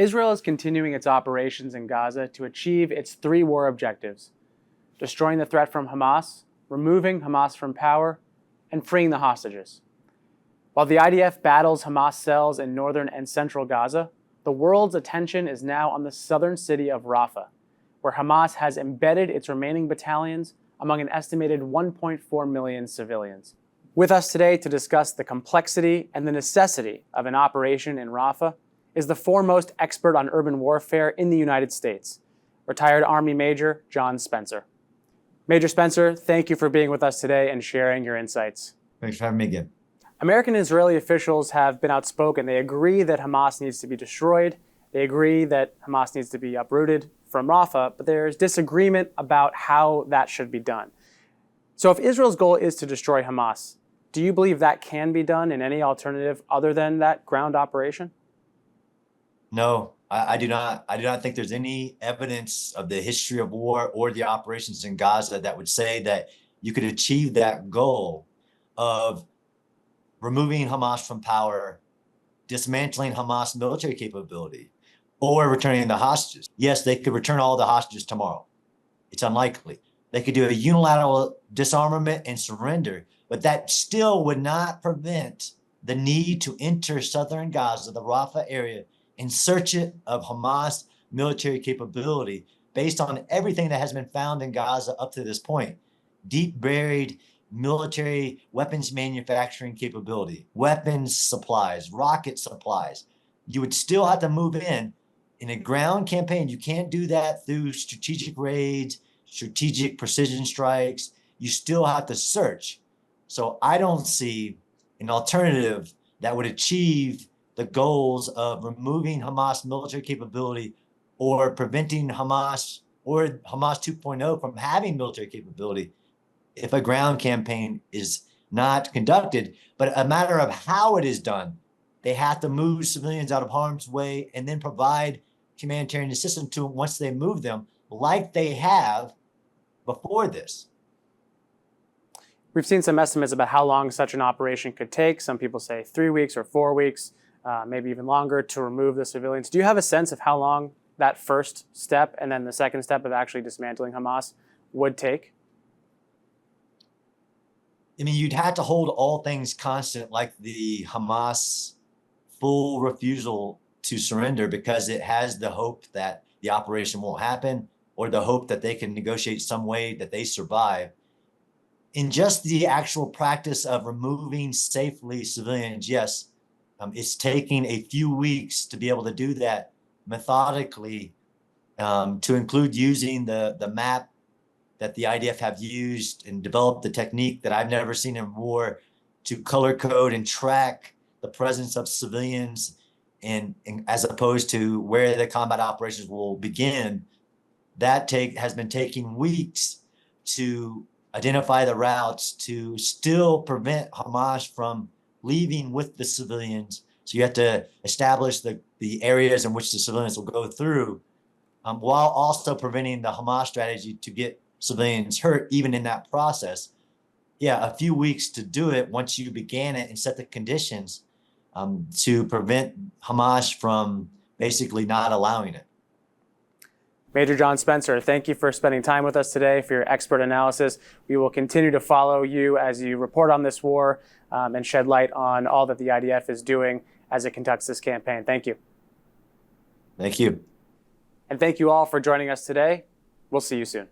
Israel is continuing its operations in Gaza to achieve its three war objectives: destroying the threat from Hamas, removing Hamas from power, and freeing the hostages. While the IDF battles Hamas cells in northern and central Gaza, the world's attention is now on the southern city of Rafah, where Hamas has embedded its remaining battalions among an estimated 1.4 million civilians. With us today to discuss the complexity and the necessity of an operation in Rafah is the foremost expert on urban warfare in the United States, retired Army Major John Spencer. Major Spencer, thank you for being with us today and sharing your insights. Thanks for having me again. American and Israeli officials have been outspoken. They agree that Hamas needs to be destroyed. They agree that Hamas needs to be uprooted from Rafah, but there's disagreement about how that should be done. So if Israel's goal is to destroy Hamas, do you believe that can be done in any alternative other than that ground operation? No, I do not. I do not think there's any evidence of the history of war or the operations in Gaza that would say that you could achieve that goal of removing Hamas from power, dismantling Hamas military capability, or returning the hostages. Yes, they could return all the hostages tomorrow. It's unlikely. They could do a unilateral disarmament and surrender, but that still would not prevent the need to enter southern Gaza, the Rafah area, in search of Hamas military capability based on everything that has been found in Gaza up to this point. Deep buried military weapons manufacturing capability, weapons supplies, rocket supplies. You would still have to move in a ground campaign. You can't do that through strategic raids, strategic precision strikes. You still have to search. So I don't see an alternative that would achieve the goals of removing Hamas military capability or preventing Hamas or Hamas 2.0 from having military capability if a ground campaign is not conducted. But a matter of how it is done, they have to move civilians out of harm's way and then provide humanitarian assistance to them once they move them, like they have before this. We've seen some estimates about how long such an operation could take. Some people say 3 weeks or 4 weeks, maybe even longer, to remove the civilians. Do you have a sense of how long that first step and then the second step of actually dismantling Hamas would take? I mean, you'd have to hold all things constant, like the Hamas full refusal to surrender, because it has the hope that the operation won't happen or the hope that they can negotiate some way that they survive. In just the actual practice of removing safely civilians, yes, it's taking a few weeks to be able to do that methodically, to include using the map that the IDF have used and developed the technique that I've never seen in war to color code and track the presence of civilians, and as opposed to where the combat operations will begin. That has been taking weeks to identify the routes to still prevent Hamas from leaving with the civilians. So you have to establish the areas in which the civilians will go through, while also preventing the Hamas strategy to get civilians hurt even in that process. Yeah, a few weeks to do it once you began it and set the conditions to prevent Hamas from basically not allowing it. Major John Spencer, thank you for spending time with us today, for your expert analysis. We will continue to follow you as you report on this war and shed light on all that the IDF is doing as it conducts this campaign. Thank you. Thank you. And thank you all for joining us today. We'll see you soon.